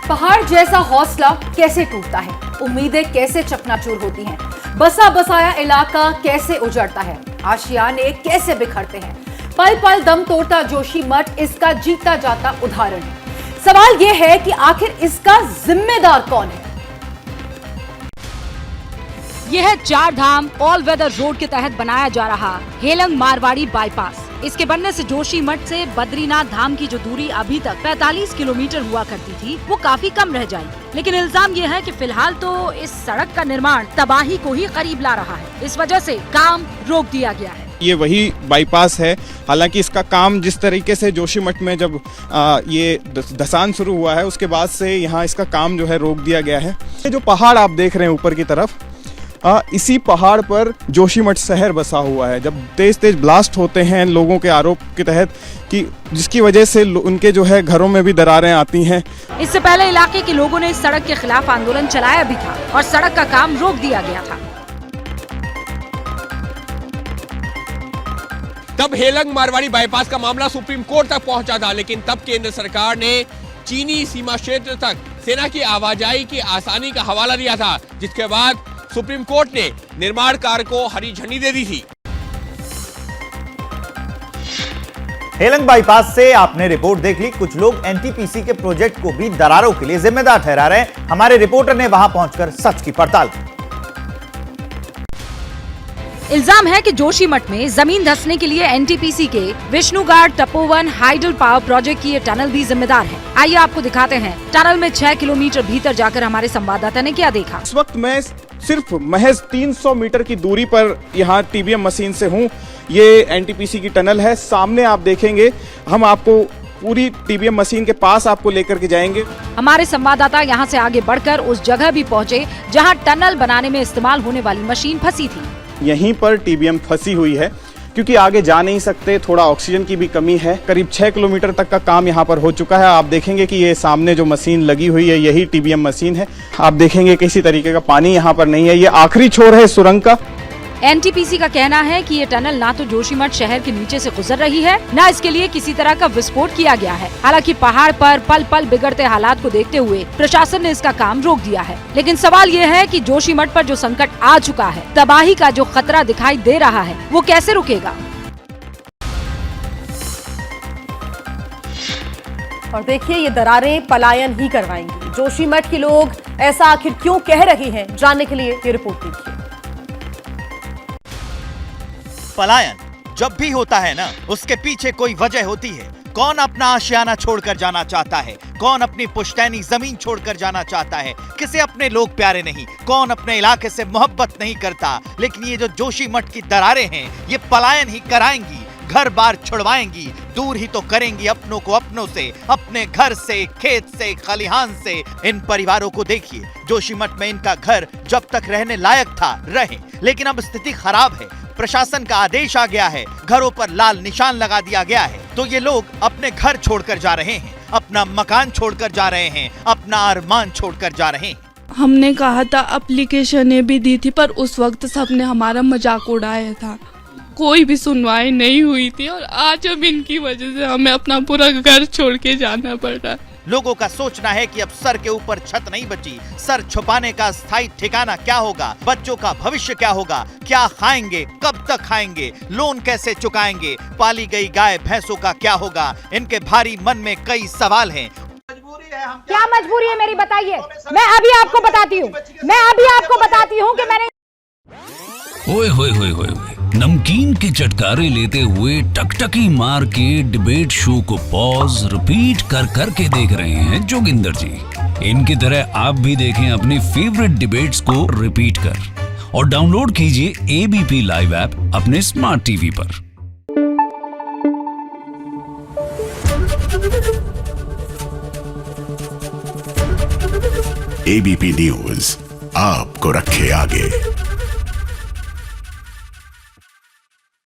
पहाड़ जैसा हौसला कैसे टूटता है, उम्मीदें कैसे चकनाचूर होती हैं, बसा बसाया इलाका कैसे उजड़ता है, आशियाने कैसे बिखरते हैं। पल पल दम तोड़ता जोशीमठ इसका जीता जाता उदाहरण है। सवाल यह है कि आखिर इसका जिम्मेदार कौन है। यह है चार धाम ऑल वेदर रोड के तहत बनाया जा रहा हेलंग मारवाड़ी बाईपास। इसके बनने से जोशीमठ से बद्रीनाथ धाम की जो दूरी अभी तक 45 किलोमीटर हुआ करती थी वो काफी कम रह जाएगी। लेकिन इल्जाम ये है कि फिलहाल तो इस सड़क का निर्माण तबाही को ही करीब ला रहा है। इस वजह से काम रोक दिया गया है। ये वही बाईपास है। हालांकि इसका काम जिस तरीके से जोशीमठ में जब ये धसान शुरू हुआ है उसके बाद से यहाँ इसका काम जो है रोक दिया गया है। ये जो पहाड़ आप देख रहे हैं ऊपर की तरफ, इसी पहाड़ पर जोशीमठ शहर बसा हुआ है। जब तेज तेज ब्लास्ट होते हैं लोगों के आरोप के तहत कि जिसकी वजह से उनके जो है घरों में भी दरारें आती हैं। इससे पहले इलाके के लोगों ने इस सड़क के खिलाफ आंदोलन चलाया भी था और सड़क का काम रोक दिया गया था। तब हेलंग मारवाड़ी बाईपास का मामला सुप्रीम कोर्ट तक पहुंचा था, लेकिन तब केंद्र सरकार ने चीनी सीमा क्षेत्र तक सेना की आवाजाही की आसानी का हवाला दिया था, जिसके बाद सुप्रीम कोर्ट ने निर्माण कार्य को हरी झंडी दे दी थी। हेलंग बाईपास से आपने रिपोर्ट देख ली। कुछ लोग एनटीपीसी के प्रोजेक्ट को भी दरारों के लिए जिम्मेदार ठहरा रहे हैं। हमारे रिपोर्टर ने वहां पहुंचकर सच की पड़ताल की। इल्जाम है कि जोशीमठ में जमीन धंसने के लिए एनटीपीसी के Vishnugad Tapovan hydel power project की ये टनल भी जिम्मेदार है। आइए आपको दिखाते हैं टनल में 6 किलोमीटर भीतर जाकर हमारे संवाददाता ने क्या देखा। इस वक्त मैं सिर्फ महज 300 मीटर की दूरी पर यहाँ टीबीएम मशीन से हूँ। ये एनटीपीसी की टनल है। सामने आप देखेंगे, हम आपको पूरी टीबीएम मशीन के पास आपको लेकर के जाएंगे। हमारे संवाददाता यहाँ से आगे बढ़कर उस जगह भी पहुँचे जहाँ टनल बनाने में इस्तेमाल होने वाली मशीन फंसी थी। यहीं पर टीबीएम फंसी हुई है क्योंकि आगे जा नहीं सकते, थोड़ा ऑक्सीजन की भी कमी है। करीब 6 किलोमीटर तक का काम यहाँ पर हो चुका है। आप देखेंगे कि ये सामने जो मशीन लगी हुई है यही टीबीएम मशीन है। आप देखेंगे किसी तरीके का पानी यहाँ पर नहीं है। ये आखिरी छोर है सुरंग का। एनटीपीसी का कहना है कि ये टनल ना तो जोशीमठ शहर के नीचे से गुजर रही है, न इसके लिए किसी तरह का विस्फोट किया गया है। हालांकि पहाड़ पर पल पल बिगड़ते हालात को देखते हुए प्रशासन ने इसका काम रोक दिया है। लेकिन सवाल ये है कि जोशीमठ पर जो संकट आ चुका है, तबाही का जो खतरा दिखाई दे रहा है, वो कैसे रुकेगा। और देखिए, ये दरारें पलायन ही करवाएंगी। जोशीमठ के लोग ऐसा आखिर क्यों कह रहे हैं, जानने के लिए ये रिपोर्ट देखिए। पलायन जब भी होता है ना, उसके पीछे कोई वजह होती है। कौन अपना आशियाना छोड़कर जाना चाहता है, कौन अपनी पुश्तैनी जमीन छोड़कर जाना चाहता है, किसे अपने लोग प्यारे नहीं, कौन अपने इलाके से मोहब्बत नहीं करता। लेकिन ये जो जोशीमठ की दरारें हैं, ये पलायन ही कराएंगी, घर बार छुड़वाएंगी, दूर ही तो करेंगी अपनों को अपनों से, अपने घर से, खेत से, खलिहान से। इन परिवारों को देखिए, जोशीमठ में इनका घर जब तक रहने लायक था रहे, लेकिन अब स्थिति खराब है। प्रशासन का आदेश आ गया है, घरों पर लाल निशान लगा दिया गया है, तो ये लोग अपने घर छोड़कर जा रहे हैं, अपना मकान छोड़कर जा रहे हैं, अपना अरमान छोड़कर जा रहे हैं। हमने कहा था, एप्लीकेशनें भी दी थी, पर उस वक्त सबने हमारा मजाक उड़ाया था। कोई भी सुनवाई नहीं हुई थी और आज अब इनकी वजह से हमें अपना पूरा घर छोड़ के जाना पड़ रहा है। लोगों का सोचना है कि अब सर के ऊपर छत नहीं बची, सर छुपाने का स्थायी ठिकाना क्या होगा, बच्चों का भविष्य क्या होगा, क्या खाएंगे, कब तक खाएंगे, लोन कैसे चुकाएंगे, पाली गई गाय भैंसों का क्या होगा। इनके भारी मन में कई सवाल हैं। क्या मजबूरी है मेरी, बताइए। मैं अभी आपको बताती हूँ कि मैंने ओए होए होए होए नमकीन के चटकारे लेते हुए टकटकी मार के डिबेट शो को पॉज रिपीट कर करके देख रहे हैं जोगिंदर जी। इनकी तरह आप भी देखें अपनी फेवरेट डिबेट्स को रिपीट कर और डाउनलोड कीजिए एबीपी लाइव ऐप अपने स्मार्ट टीवी पर। एबीपी न्यूज आपको रखे आगे।